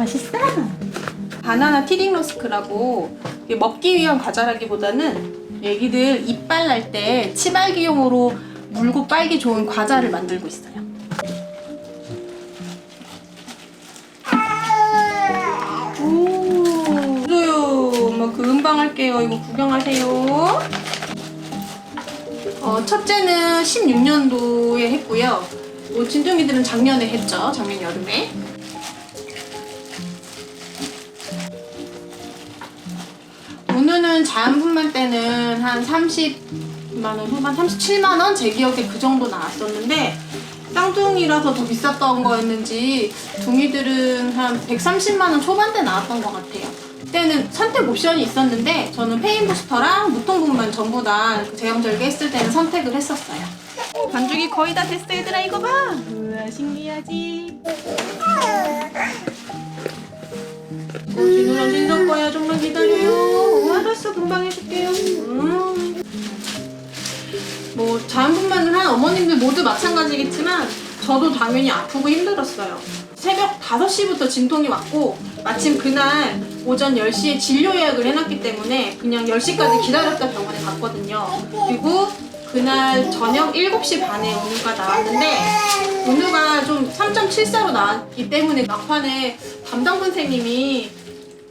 맛있어? 바나나 티딩러스크라고 먹기 위한 과자라기보다는 애기들 이빨 날 때 치발기용으로 물고 빨기 좋은 과자를 만들고 있어요. 오, 저요. 엄마 그 음방 할게요. 이거 구경하세요. 첫째는 16년도에 했고요. 진동이들은 작년에 했죠. 작년 여름에. 우누는 자연분만 때는 한 30만원 후반, 37만원? 제 기억에 그 정도 나왔었는데 쌍둥이라서 더 비쌌던 거였는지 둥이들은 한 130만원 초반대 나왔던 것 같아요. 그때는 선택 옵션이 있었는데 저는 페인부스터랑 무통분만 전부 다 제왕절개 했을 때는 선택을 했었어요. 반죽이 거의 다 됐어 얘들아. 이거 봐. 우와 신기하지. 진우랑 신성 거야. 좀만 기다려요. 알았어 금방 해줄게요. 뭐 자연분만을 한 어머님들 모두 마찬가지겠지만 저도 당연히 아프고 힘들었어요. 새벽 5시부터 진통이 왔고 마침 그날 오전 10시에 진료 예약을 해놨기 때문에 그냥 10시까지 기다렸다 병원에 갔거든요. 그리고 그날 저녁 7시 반에 운우가 나왔는데 운우가 좀 3.74로 나왔기 때문에 막판에 담당 선생님이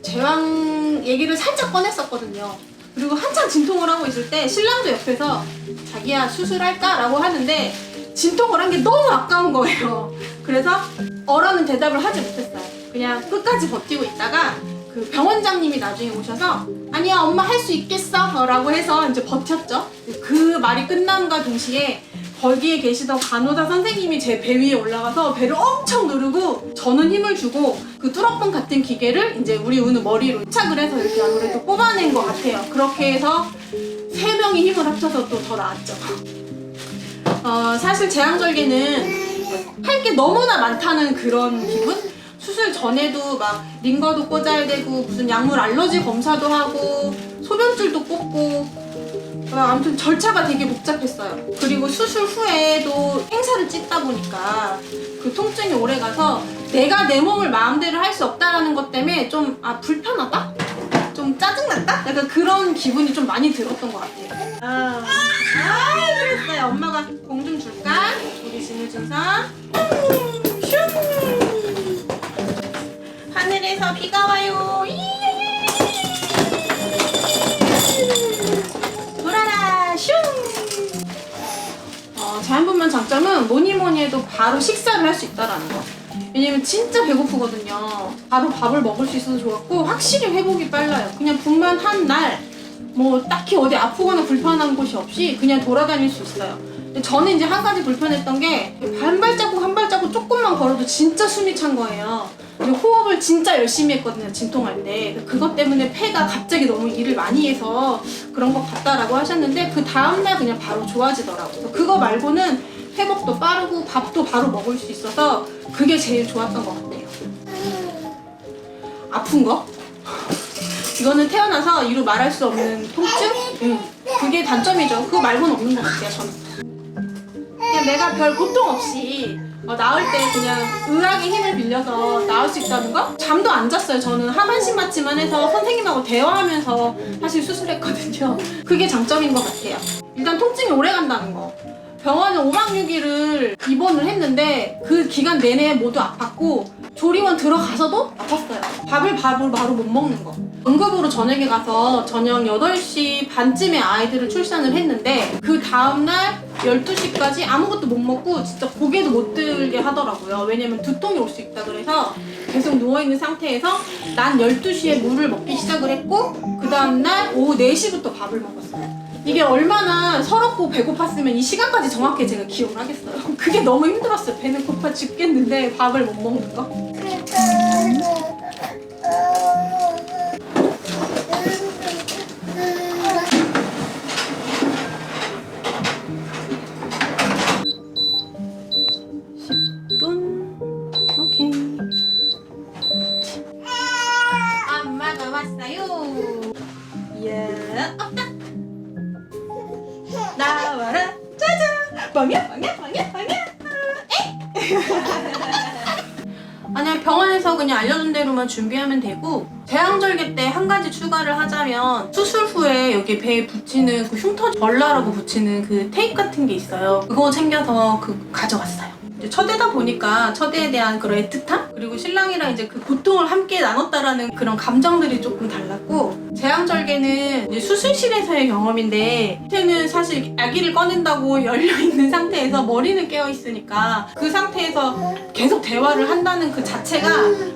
제왕 얘기를 살짝 꺼냈었거든요. 그리고 한참 진통을 하고 있을 때 신랑도 옆에서 자기야 수술할까? 라고 하는데 진통을 한 게 너무 아까운 거예요. 그래서 어라는 대답을 하지 못했어요. 그냥 끝까지 버티고 있다가 그 병원장님이 나중에 오셔서 아니야 엄마 할 수 있겠어 라고 해서 이제 버텼죠. 그 말이 끝남과 동시에 거기에 계시던 간호사 선생님이 제 배 위에 올라가서 배를 엄청 누르고 저는 힘을 주고 그 뚜러뻥 같은 기계를 이제 우리 은우 머리로 착을 해서 이렇게 아무래도 뽑아낸 것 같아요. 그렇게 해서 3명이 힘을 합쳐서 또 더 나았죠. 사실 제왕절개는 할 게 너무나 많다는 그런 기분? 수술 전에도 막 링거도 꽂아야 되고 무슨 약물 알러지 검사도 하고 소변줄도 뽑고 아무튼 절차가 되게 복잡했어요. 그리고 수술 후에도 행사를 찢다 보니까 그 통증이 오래 가서 내가 내 몸을 마음대로 할 수 없다라는 것 때문에 좀 불편하다? 좀 짜증난다? 약간 그런 기분이 좀 많이 들었던 것 같아요. 그랬어요. 엄마가 공 좀 줄까? 우리 진우진선. 슝! 하늘에서 비가 와요. 돌아라. 슝! 자연분만 장점은 뭐니 해도 바로 식사를 할 수 있다는 거. 왜냐면 진짜 배고프거든요. 바로 밥을 먹을 수 있어서 좋았고 확실히 회복이 빨라요. 그냥 분만 한 날 뭐 딱히 어디 아프거나 불편한 곳이 없이 그냥 돌아다닐 수 있어요. 근데 저는 이제 한 가지 불편했던 게 한 발자국 조금만 걸어도 진짜 숨이 찬 거예요. 호흡을 진짜 열심히 했거든요, 진통할 때. 그것 때문에 폐가 갑자기 너무 일을 많이 해서 그런 것 같다라고 하셨는데 그 다음날 그냥 바로 좋아지더라고요. 그거 말고는 회복도 빠르고 밥도 바로 먹을 수 있어서 그게 제일 좋았던 것 같아요. 아픈 거? 이거는 태어나서 이루 말할 수 없는 통증? 그게 단점이죠. 그거 말고는 없는 것 같아요, 저는. 그냥 내가 별 고통 없이 나을 때 그냥 의학의 힘을 빌려서 나을 수 있다는 거? 잠도 안 잤어요. 저는 하반신 마취만 해서 선생님하고 대화하면서 사실 수술했거든요. 그게 장점인 것 같아요. 일단 통증이 오래 간다는 거. 병원에 5박 6일을 입원을 했는데 그 기간 내내 모두 아팠고 조리원 들어가서도 아팠어요. 밥을 바로 못 먹는 거. 응급으로 저녁에 가서 저녁 8시 반쯤에 아이들을 출산을 했는데 그 다음날 12시까지 아무것도 못 먹고 진짜 고개도 못 들게 하더라고요. 왜냐면 두통이 올 수 있다 그래서 계속 누워있는 상태에서 난 12시에 물을 먹기 시작을 했고 그 다음날 오후 4시부터 밥을 먹었어요. 이게 얼마나 서럽고 배고팠으면 이 시간까지 정확히 제가 기억을 하겠어요. 그게 너무 힘들었어요. 배는 고파 죽겠는데 밥을 못 먹는 거. 오케이. 엄마가 왔어요. 이야, 없다. 나와라, 짜잔. 빵야. 아니면 병원에서 그냥 알려준 대로만 준비하면 되고, 제왕절개 때 한 가지 추가를 하자면 수술 후에 여기 배에 붙이는 그 흉터 벌라라고 붙이는 그 테이프 같은 게 있어요. 그거 챙겨서 가져갔어요. 이제 첫애다 보니까 첫애에 대한 그런 애틋함? 그리고 신랑이랑 이제 그 고통을 함께 나눴다라는 그런 감정들이 조금 달랐고, 제왕절개는 이제 수술실에서의 경험인데, 밑에는 사실 아기를 꺼낸다고 열려있는 상태에서 머리는 깨어있으니까 그 상태에서 계속 대화를 한다는 그 자체가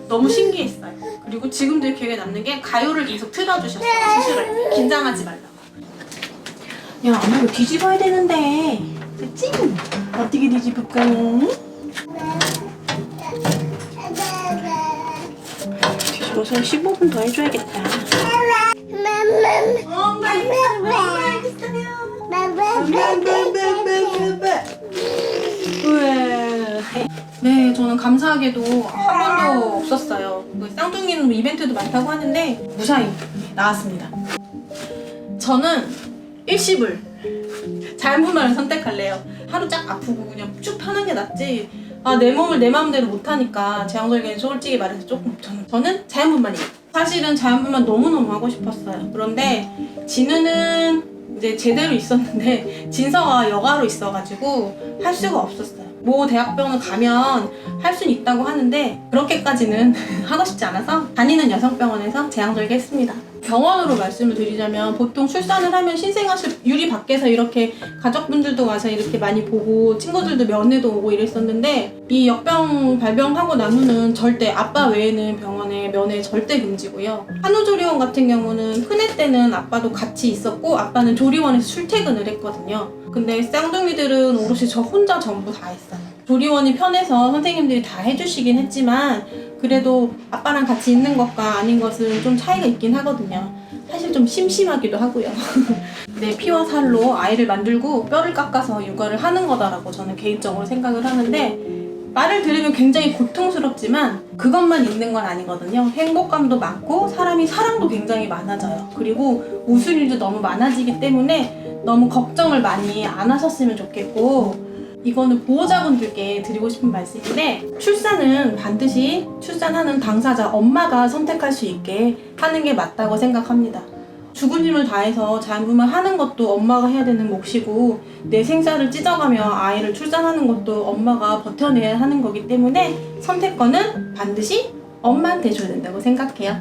너무 신기했어요. 그리고 지금도 기억에 남는 게 가요를 계속 틀어주셨어요. 수술할 때 긴장하지 말라고. 야, 엄마 이거 뒤집어야 되는데, 그치? 어떻게 뒤집을까? 뒤집어서 15분 더 해줘야겠다. 엄마 네, 저는 감사하게도 한 번도 없었어요. 쌍둥이는 이벤트도 많다고 하는데 무사히 나왔습니다. 저는 일시불 자연분만을 선택할래요. 하루 쫙 아프고 그냥 쭉 편한 게 낫지. 내 몸을 내 마음대로 못하니까 제왕절개는 솔직히 말해서 조금 저는 자연분만이에요. 사실은 자연분만 너무너무 하고 싶었어요. 그런데 진우는 이제 제대로 있었는데 진서가 여가로 있어가지고 할 수가 없었어요. 모 대학병원 가면 할 수는 있다고 하는데 그렇게까지는 하고 싶지 않아서 다니는 여성병원에서 제왕절개 했습니다. 병원으로 말씀을 드리자면 보통 출산을 하면 신생아실 유리 밖에서 이렇게 가족분들도 와서 이렇게 많이 보고 친구들도 면회도 오고 이랬었는데, 이 역병 발병하고 나면은 절대 아빠 외에는 병원에 면회 절대 금지고요. 한우조리원 같은 경우는 큰애 때는 아빠도 같이 있었고 아빠는 조리원에서 출퇴근을 했거든요. 근데 쌍둥이들은 오롯이 저 혼자 전부 다 했어요. 조리원이 편해서 선생님들이 다 해주시긴 했지만 그래도 아빠랑 같이 있는 것과 아닌 것은 좀 차이가 있긴 하거든요. 사실 좀 심심하기도 하고요. 내 피와 살로 아이를 만들고 뼈를 깎아서 육아를 하는 거다라고 저는 개인적으로 생각을 하는데, 말을 들으면 굉장히 고통스럽지만 그것만 있는 건 아니거든요. 행복감도 많고 사람이 사랑도 굉장히 많아져요. 그리고 웃을 일도 너무 많아지기 때문에 너무 걱정을 많이 안 하셨으면 좋겠고, 이거는 보호자분들께 드리고 싶은 말씀인데, 출산은 반드시 출산하는 당사자 엄마가 선택할 수 있게 하는 게 맞다고 생각합니다. 죽은 힘을 다해서 자연분만 하는 것도 엄마가 해야 되는 몫이고, 내 생사를 찢어가며 아이를 출산하는 것도 엄마가 버텨내야 하는 거기 때문에 선택권은 반드시 엄마한테 줘야 된다고 생각해요.